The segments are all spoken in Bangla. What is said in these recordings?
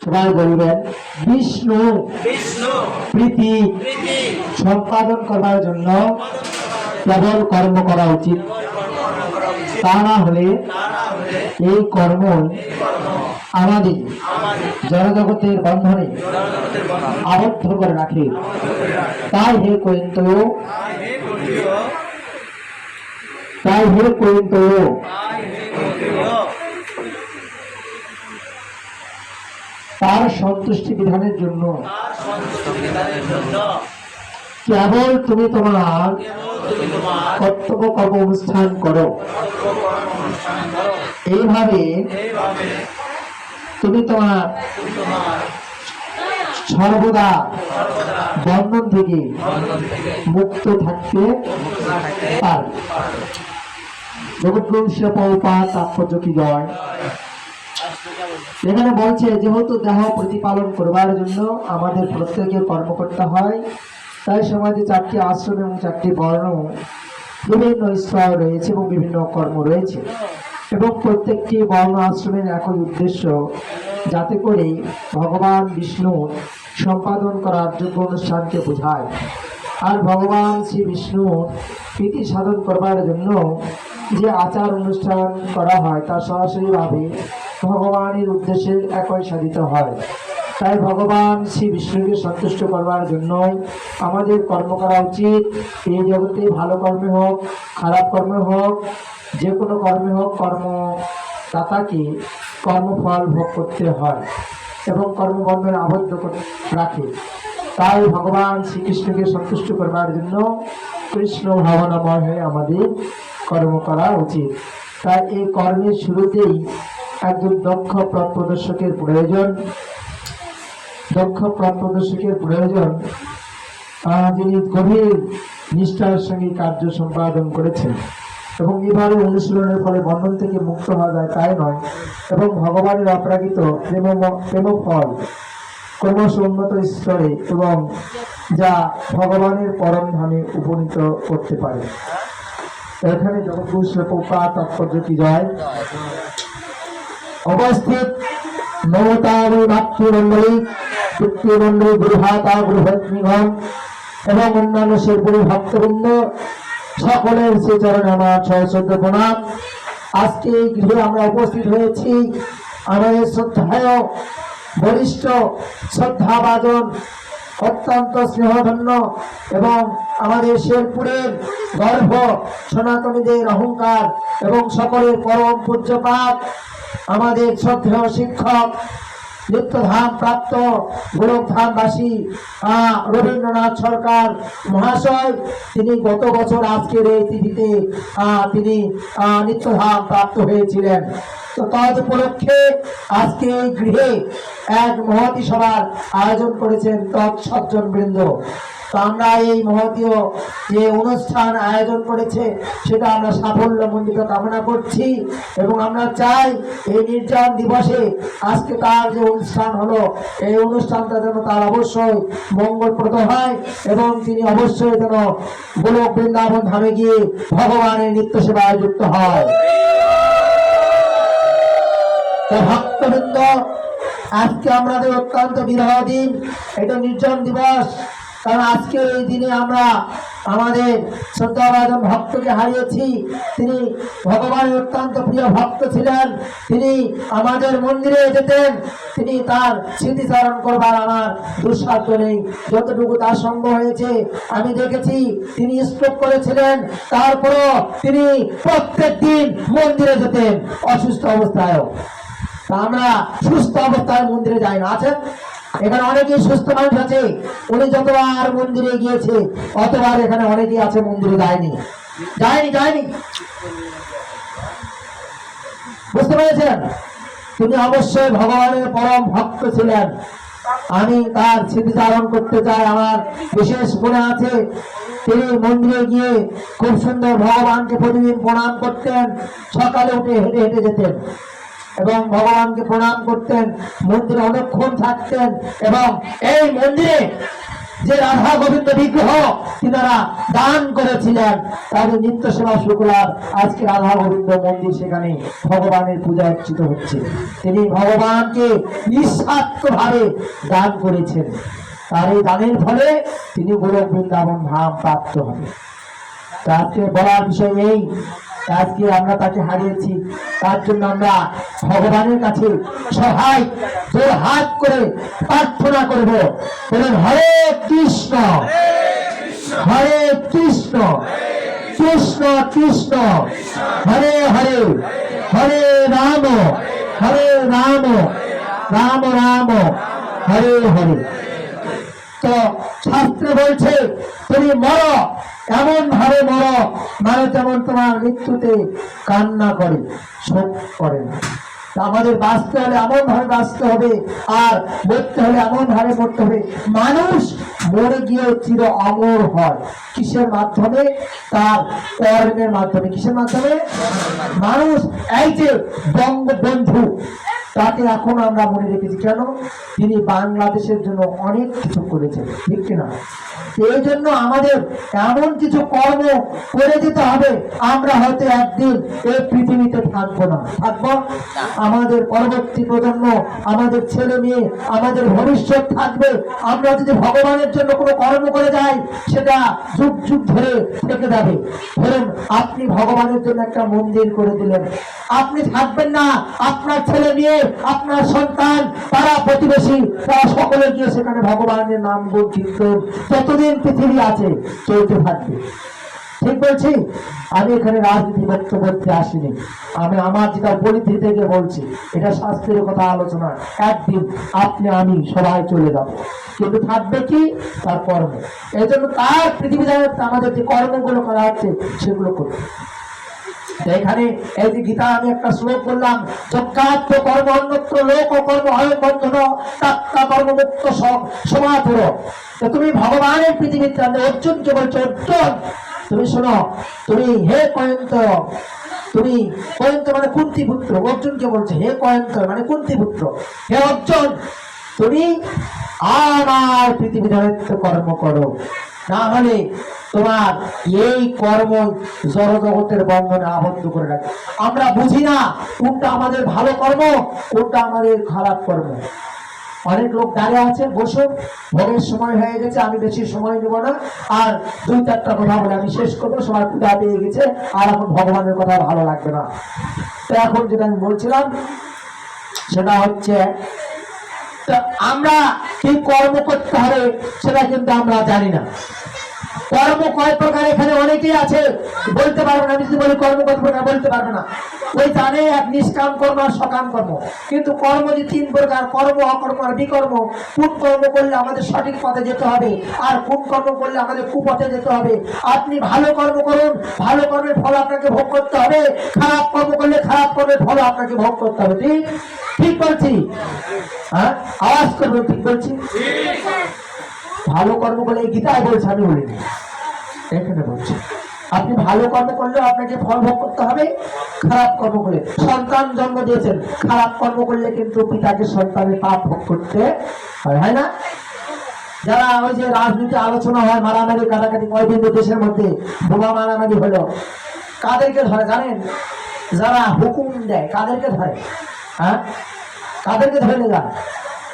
সবাই বলবেন বিষ্ণু প্রীতি সম্পাদন করার জন্য কেবল কর্ম করা উচিত, তা না হলে এই কর্ম আমাদের জড়জগতের বন্ধনে আবদ্ধ করে রাখে। তাই হে কৈন্তয়, তার সন্তুষ্টি বিধানের জন্য কেবল তুমি তোমার কর্তব্য কর্ম অনুষ্ঠান করো। এইভাবে তুমি তোমার সর্বদা বন্ধন থেকে মুক্ত থাকতে পারবে। জগৎগুরু শ্রী প্রভুপাদ তাৎপর্য কি জয়। এখানে বলছে যেহেতু দেহ প্রতিপালন করবার জন্য আমাদের প্রত্যেকের কর্ম করতে হয়, তাই সমাজে 4টি আশ্রম এবং 4টি বর্ণ, বিভিন্ন স্তর রয়েছে এবং বিভিন্ন কর্ম রয়েছে, এবং প্রত্যেকটি বর্ণ আশ্রমের একই উদ্দেশ্য, যাতে করে ভগবান বিষ্ণু সম্পাদন করার যোগ্য অনুষ্ঠানকে বোঝায়। আর ভগবান শ্রী বিষ্ণুর প্রীতি সাধন করবার জন্য যে আচার অনুষ্ঠান করা হয় তা সরাসরিভাবে ভগবানের উদ্দেশ্যে একই সাধিত হয়। তাই ভগবান শ্রী বিষ্ণুকে সন্তুষ্ট করবার জন্য আমাদের কর্ম করা উচিত। এই জগতে ভালো কর্মে হোক, খারাপ কর্মে হোক, যে কোনো কর্মে হোক, কর্মদাতাকে কর্মফল ভোগ করতে হয় এবং কর্মবন্ধনে আবদ্ধ রাখে। তাই ভগবান শ্রীকৃষ্ণকে সন্তুষ্ট করবার জন্য কৃষ্ণ ভাবনাময় হয়ে আমাদের কর্ম করা উচিত। তাই এই কর্মের শুরুতেই একজন দক্ষ পথ প্রদর্শকের প্রয়োজন, যিনি গভীর নিষ্ঠার সঙ্গে কার্য সম্পাদন করেছেন এবং এভাবে অনুশীলনের ফলে বন্ধন থেকে মুক্ত হওয়া যায় তাই নয়, এবং ভগবানের অপরাগিত প্রেমফল ক্রমশ উন্নত স্তরে এবং যা ভগবানের পরম ধামে উপনীত করতে পারে। এখানে জগৎগুরু শ্রী প্রভুপাদ তাৎপর্য কি জয়। অবস্থিত মমতাময়ী মাতৃমণ্ডলী, পিতৃমণ্ডলী, গুরুভাতা, গুরুভগ্নিগণ এবং অন্যান্য শিরপুরী ভক্তবৃন্দ সকলের শ্রীচরণে আমার সশ্রদ্ধ প্রণাম। আজকে এই গৃহে আমরা উপস্থিত হয়েছি আমাদের শ্রদ্ধায় বরিষ্ঠ শ্রদ্ধাভাজন, অত্যন্ত স্নেহধন্য এবং আমাদের শেরপুরের গর্ভ, সনাতনীদের অহংকার এবং সকলের পরম পূজ্যপাত আমাদের শ্রদ্ধেয় শিক্ষক, নিত্যধাম প্রাপ্ত গোলকধামবাসী রবীন্দ্রনাথ সরকার মহাশয়, তিনি গত বছর আজকের এই তিথিতে তিনি নিত্যধাম প্রাপ্ত হয়েছিলেন। তো তদ উপলক্ষে আজকে এই গৃহে এক মহতী সভার আয়োজন করেছেন তৎসজ্জন বৃন্দ। তো আমরা এই মহতীয় যে অনুষ্ঠান আয়োজন করেছে সেটা আমরা সাফল্যমণ্ডিত কামনা করছি এবং আমরা চাই এই নির্জন দিবসে আজকে তার যে অনুষ্ঠান হলো, এই অনুষ্ঠানটা যেন তার অবশ্যই মঙ্গলপ্রদ হয় এবং তিনি অবশ্যই যেন গোলক বৃন্দাবন ধামে গিয়ে ভগবানের নিত্য সেবায় যুক্ত হয়। ভক্তবৃন্দ, আজকে আমাদের অত্যন্ত বিরহ দিন, এটা নির্জন দিবস। কারণ আজকের এই দিনে আমরা আমাদের শ্রদ্ধাভাজন ভক্তকে হারিয়েছি। তিনি ভগবানের অত্যন্ত প্রিয় ভক্ত ছিলেন। তিনি আমাদের মন্দিরে যেতেন, তিনি তার স্মৃতিচারণ করবার আমার দুঃসাধ্য নেই। যতটুকু তার সঙ্গ হয়েছে আমি দেখেছি, তিনি স্ট্রোক করেছিলেন, তারপরও তিনি প্রত্যেক দিন মন্দিরে যেতেন অসুস্থ অবস্থায়ও। আমরা সুস্থ অবস্থায় মন্দিরে যাই না। আছেন এখানে অনেকেই সুস্থ মানুষ আছে, উনি যতবার মন্দিরে গিয়েছে অতবার এখানে অনেকেই আছে মন্দিরে যায়নি। বুঝতে পেরেছেন? তিনি অবশ্যই ভগবানের পরম ভক্ত ছিলেন। আমি তার স্মৃতিচারণ করতে চাই। আমার বিশেষ মনে আছে, তিনি মন্দিরে গিয়ে খুব সুন্দর ভগবানকে প্রতিদিন প্রণাম করতেন। সকালে উঠে হেঁটে হেঁটে যেতেন এবং ভগবানকে প্রণাম করতেন, মন্দিরে অনেকক্ষণ থাকতেন এবং এই মন্দিরে যে রাধা গোবিন্দ বিগ্রহ তিনারা দান করেছিলেন, তাদের নিত্য সেবা শুক্লার আজকে রাধা গোবিন্দ মন্দির সেখানে ভগবানের পূজা অর্চিত হচ্ছে। তিনি ভগবানকে নিঃস্বার্থ ভাবে দান করেছেন, তার এই দানের ফলে তিনি গোলক বৃন্দাবন ধাম প্রাপ্ত হবে। আজকে বলার বিষয় এই, আজকে আমরা তাকে হারিয়েছি, তার জন্য আমরা ভগবানের কাছে সহায় জোর হাত করে প্রার্থনা করব। বলুন হরে কৃষ্ণ হরে কৃষ্ণ কৃষ্ণ কৃষ্ণ হরে হরে, হরে রাম রাম রাম হরে হরে। তো শাস্ত্রে বলছে তুমি মরো, এমন ভাবে মরো মানে যেমন তোমার মৃত্যুতে কান্না করে, শোক করে না। আমাদের বাঁচতে হলে এমন ভাবে বাঁচতে হবে, আর মরতে হলে এমন ভাবে মরতে হবে। মানুষ মরে গিয়ে চির অমর হয় কিসের মাধ্যমে? তার কর্মের মাধ্যমে। কিসের মাধ্যমে? মানুষ এই যে বঙ্গবন্ধু, তাকে এখন আমরা মনে রেখেছি কেন? তিনি বাংলাদেশের জন্য অনেক কিছু করেছেন, ঠিক কিনা? এই জন্য আমাদের এমন কিছু কর্ম করে দিতে হবে, আমরা হয়তো একদিন এই পৃথিবীতে থাকবো না, থাকবো আমাদের পরবর্তী প্রজন্ম, আমাদের ছেলে মেয়ে, আমাদের ভবিষ্যৎ থাকবে। আমরা যদি ভগবানের জন্য কোনো কর্ম করে যাই, সেটা যুগ যুগ ধরে থেকে যাবে। ধরুন আপনি ভগবানের জন্য একটা মন্দির করে দিলেন, আপনি থাকবেন না, আপনার ছেলে মেয়ে, আপনার সন্তান, পাড়া প্রতিবেশী, তারা সকলে গিয়ে সেখানে ভগবানের নাম গুণ কীর্তন যতদিন পৃথিবী আছে চলতে থাকবে। ঠিক বলছি? আমি এখানে রাজনীতি বক্তব্য করতে আসিনি, আমি আমার যেটা পরিধি থেকে বলছি, এটা শাস্ত্রের কথা আলোচনা। একদিন আপনি আমি সবাই চলে যাব, কিন্তু থাকবে কি? তার কর্ম। এই জন্য তার পৃথিবী আমাদের যে কর্মগুলো করা হচ্ছে সেগুলো করবে। এখানে এই যে গীতা আমি একটা শ্লোক বললাম, যজ্ঞাত্ম কর্ম অন্যত্র লোক কর্ম হয় বন্ধন তাত্তা কর্মমুক্ত সমাধুর। তো তুমি ভগবানের পৃথিবীতে অর্জুনকে বলছো, অর্জুন তুমি শোনো, তুমি হে কয়ন্ত, তুমি কয়ন্ত মানে কুন্তি পুত্র, অর্জুনকে বলছে হে কয়ন্ত মানে কুন্তি পুত্র, হে অর্জুন তুমি আমার পৃথিবীতে কর্ম করো, না হলে তোমার এই কর্ম জড় জগতের বন্ধনে আবদ্ধ করে রাখে। আমরা বুঝি না কোনটা আমাদের ভালো কর্ম, কোনটা আমাদের খারাপ কর্ম। অনেক লোক দাঁড়িয়ে আছে, বসো, ভোগের সময় হয়ে গেছে, আমি বেশি সময় নেব না, আর 2-4টা কথা বলে আমি শেষ করবো, সবার পূজা পেয়ে গেছে, আর এখন ভগবানের কথা ভালো লাগবে না। তো এখন যেটা আমি বলছিলাম সেটা হচ্ছে আমরা কি কর্ম করতে হবে সেটা কিন্তু আমরা জানি না। কর্ম কয় প্রকার এখানে অনেকেই আছে বলতে পারবে না, আমি যদি বলি কর্ম কয় প্রকার বলতে পারবে না। ওই জানে এক নিষ্কাম কর্ম আর সকাম কর্ম, কিন্তু কর্ম যে 3 প্রকার, কর্ম অকর্ম আর বিকর্ম। কোন কর্ম করলে আমাদের সঠিক পথে যেতে হবে, আর কোন কর্ম করলে আমাদের কুপথে যেতে হবে। আপনি ভালো কর্ম করুন, ভালো কর্মের ফল আপনাকে ভোগ করতে হবে, খারাপ কর্ম করলে খারাপ কর্মের ফল আপনাকে ভোগ করতে হবে। ঠিক ঠিক বলছি? হ্যাঁ, আওয়াজ করবেন, ঠিক বলছি? ভালো কর্ম করলে গীতায় বলছে, আমি বলিনি, এখানে বলছি। আপনি ভালো কর্ম করলেও আপনাকে ফল ভোগ করতে হবে, খারাপ কর্ম করলে। সন্তান জন্ম দিয়েছেন, খারাপ কর্ম করলে কিন্তু পিতাকে সন্তানের পাপ ভোগ করতে হয় না? যারা ওই যে রাজনীতি আলোচনা হয়, মারামারি কাটাকাটি, কয়দিন দেশের মধ্যে বোমা মারামারি হলো, কাদেরকে ধরে জানেন? যারা হুকুম দেয় কাদেরকে ধরে? হ্যাঁ, কাদেরকে ধরে না?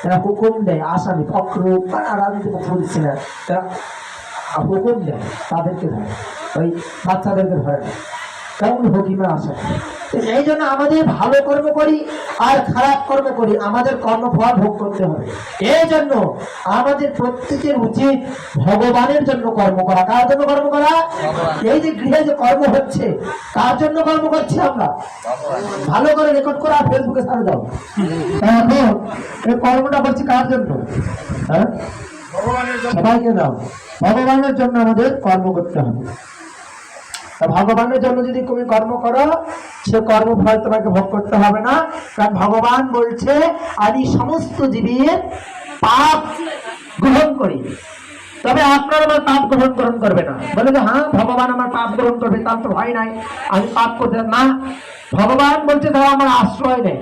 এরা হুকুম দেয়, আসামি ফক্র রাজনীতি পক্ষ দিচ্ছে না, তারা হুকুম দেয়, তাদেরকে ধরে, ওই বাচ্চাদেরকে ধরে না, কেমন হুকিমে আসে। এই জন্য আমাদের ভালো কর্ম করি আর খারাপ কর্ম করি, আমাদের কর্মফল ভোগ করতে হবে। এই জন্য আমাদের প্রত্যেকের উচিত ভগবানের জন্য কর্ম করা। কার জন্য কর্ম করা? এই যে গৃহে যে কর্ম হচ্ছে, কার জন্য কর্ম করছি আমরা? ভালো করে রেকর্ড করা ফেসবুকে ছাড়ে দাও। এখন এই কর্মটা করছি কার জন্য? হ্যাঁ, সবাইকে দাও। ভগবানের জন্য আমাদের কর্ম করতে হবে। ভগবানের জন্য যদি তুমি কর্ম করো, সে কর্মফল তোমাকে ভোগ করতে হবে না। কারণ ভগবান বলছে আমি সমস্ত জীবের পাপ গ্রহণ করি, তবে আপনার আমার পাপ গ্রহণ করবে না। বলে যে হ্যাঁ ভগবান আমার পাপ গ্রহণ করবে, তার তো ভয় নাই, আমি পাপ করতে না। ভগবান বলছে তারা আমার আশ্রয় নেই,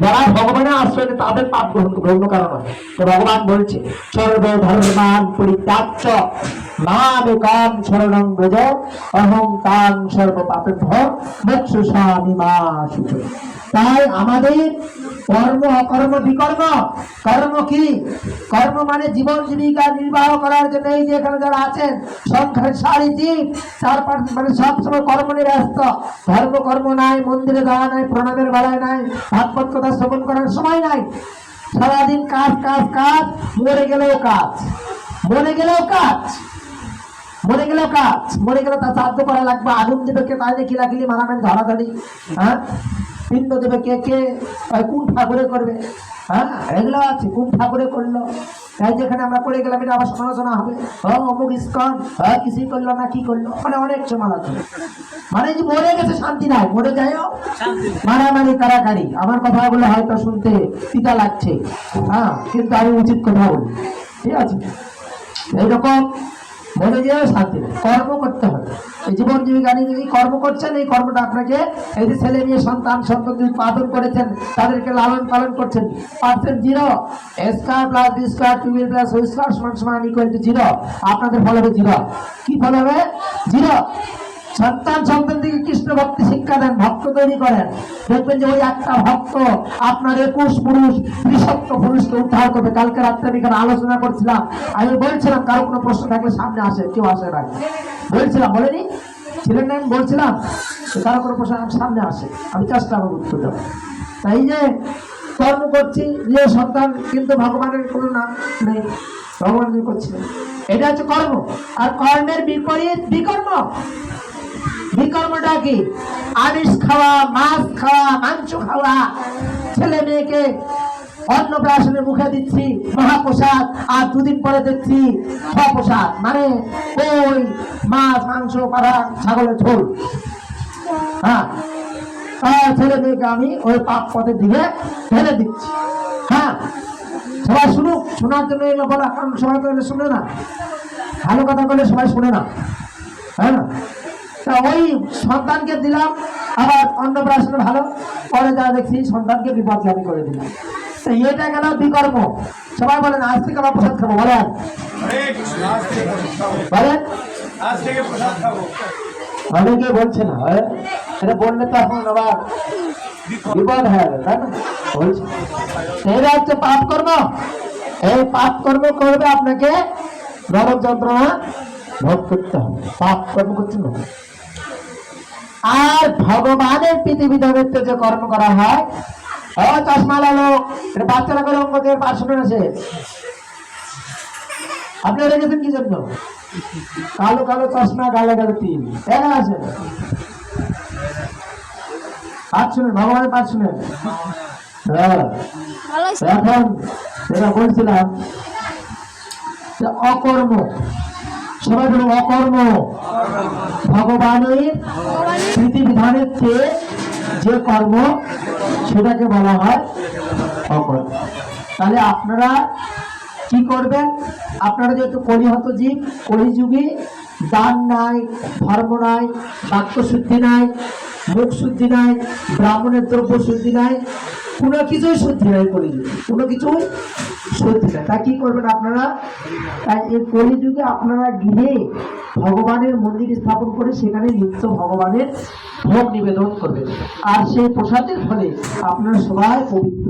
যারা ভগবানের আশ্রয় নেয় তাদের পাপ গ্রহণ করবে, অন্য কারণ নয়। তো ভগবান বলছে সর্বধর্মান পরিত্যাজ্য মামেকাম শরণং ব্রজ অহং তাং সর্ব পাপেভ্য মোক্ষয়িষ্যামি মা শুচি। তাই আমাদের কর্ম অকর্ম বিকর্ম, কর্ম কি? কর্ম মানে জীবন জীবিকা নির্বাহ করার জন্য এই যে এখানে যারা আছেন সংসারী জীব, মানে সবসময় কর্ম নিয়ে ব্যস্ত। ধর্ম কর্ম নাই, মন্দিরে যাওয়া নাই, প্রণামের বেলায় নাই, ভাগবত কথা শ্রবণ করার সময় নাই। সারাদিন কাজ কাজ কাজ, মরে গেলেও কাজ, মরে গেলেও কাজ, মরে গেলেও কাজ, মরে গেলে তা শ্রাদ্ধ করা লাগবে, আগুন দেবে কে, তাই কিলাকিলি মারামারি ধরাধরি, হ্যাঁ পিণ্ড দেবে কে, কে কোন ঠাকুরে করবে, হ্যাঁ এগুলো আছে, কোন ঠাকুরে করলো, তাই যেখানে আমরা করে গেলাম এটা আবার সমালোচনা হবে, অমুক ইস্কন কিছুই করলো না, কি করলো, মানে অনেক সমালোচনা। মানে যে মরে গেছে শান্তি নাই, মরে যায়ও মারামারি কারাকারি। আমার কথাগুলো হয়তো শুনতে পিতা লাগছে, হ্যাঁ কিন্তু আমি উচিত কথা বলি, ঠিক আছে? এইরকম মনে গিয়ে শান্তি নেই, কর্ম করতে হবে। এই জীবন জীবিকা নিয়ে যদি কর্ম করছেন, এই কর্মটা আপনাকে, এই যে ছেলে মেয়ে সন্তান উৎপাদন করেছেন, তাদেরকে লালন পালন করছেন, percent 0, square plus B square 2b plus o square সমান ইকুয়াল টু 0, আপনাদের ফল হবে 0। কি ফল হবে? 0। সন্তান থেকে কৃষ্ণ ভক্তি শিক্ষা দেন, ভক্ত তৈরি করেন, দেখবেন যে ওই একটা ভক্ত আপনার 21 পুরুষ 30 পুরুষকে উদ্ধার করবে। কালকে রাত্রে আমি এখানে আলোচনা করছিলাম, আমি বলছিলাম কারো কোনো প্রশ্ন থাকলে সামনে আসে, কেউ আসে না, বলছিলাম, বলেনি ছিলেন না? আমি বলছিলাম কারো কোনো প্রশ্ন সামনে আসে, আমি চেষ্টা করবো উত্তর দেবো। তাই যে কর্ম করছি, যে সন্তান কিন্তু ভগবানের কোনো নাম নেই, ভগবান করছি, এটা হচ্ছে কর্ম। আর কর্মের বিপরীত বিকর্ম। বিকর্মটা কি? আমিষ খাওয়া, মাছ খাওয়া, মাংস খাওয়া, ছেলে মেয়েকে অন্নপ্রাশনে মুখে দিচ্ছি মহাপ্রসাদ, আর 2 দিন পরে দেখছি স্বপ্রসাদ, মানে ওই মাছ মাংস পাড়া ছাগলের ঝোল। হ্যাঁ, ছেলে মেয়েকে আমি ওই পাপ পথের দিকে ঠেলে দিচ্ছি। হ্যাঁ, সবাই শুনুক, শোনার জন্য এগুলো বলা, কারণ সবাই তো এগুলো শুনে না, ভালো কথা বলে সবাই শুনে না। হ্যাঁ, তা ওই সন্তানকে দিলাম, আবার অন্নপ্রাশনে ভালো, পরে যা দেখছি সন্তানকে বিপদগামী করে দিলাম। তো এটা গেল বিকর্ম। সবাই বলেন আজ থেকে আমরা প্রসাদ খাবো, বলেন বলেন অনেকে বলছে না, এটা বললে তো এখন আবার বিপদ হয়ে গেল, তাই না? বলছে এটা হচ্ছে পাপ কর্ম। এই পাপ কর্ম করবে আপনাকে নরক যন্ত্রণা ভোগ করতে হবে, পাপ কর্ম করতে না। আর ভগবানের পৃথিবীতে যে কর্ম করা হয়, চশমা লালো, এটা বাচ্চারা করে অঙ্কের পার্সেন্ট আছে, আপনি রেখেছেন কি জন্য? কালো কালো চশমা, গালে গালে 3 দেখা আছে। পাঠ শুনেন, ভগবানের পাঠ শুনেন। এখন যেটা বলছিলাম অকর্ম, সবাই বলুন অকর্ম। ভগবানের বিধিবিধানের চেয়ে যে কর্ম, সেটাকে বলা হয় অকর্ম। তাহলে আপনারা কি করবেন? আপনারা যেহেতু কলিহত জীব, কলিযুগে দান নাই, ধর্ম নাই, বাক্য শুদ্ধি নাই, মুখ শুদ্ধি নাই, ব্রাহ্মণের দ্রব্য শুদ্ধি নাই, কোনো কিছুই শুদ্ধি নাই, কলিযুগে কোনো কিছুই শুদ্ধি নাই। তা কি করবেন আপনারা? এই কলিযুগে আপনারা গৃহে ভগবানের মন্দির স্থাপন করে সেখানে নিত্য ভগবানের ভোগ নিবেদন করবেন, আর সেই প্রসাদের ফলে আপনারা সবাই পবিত্র।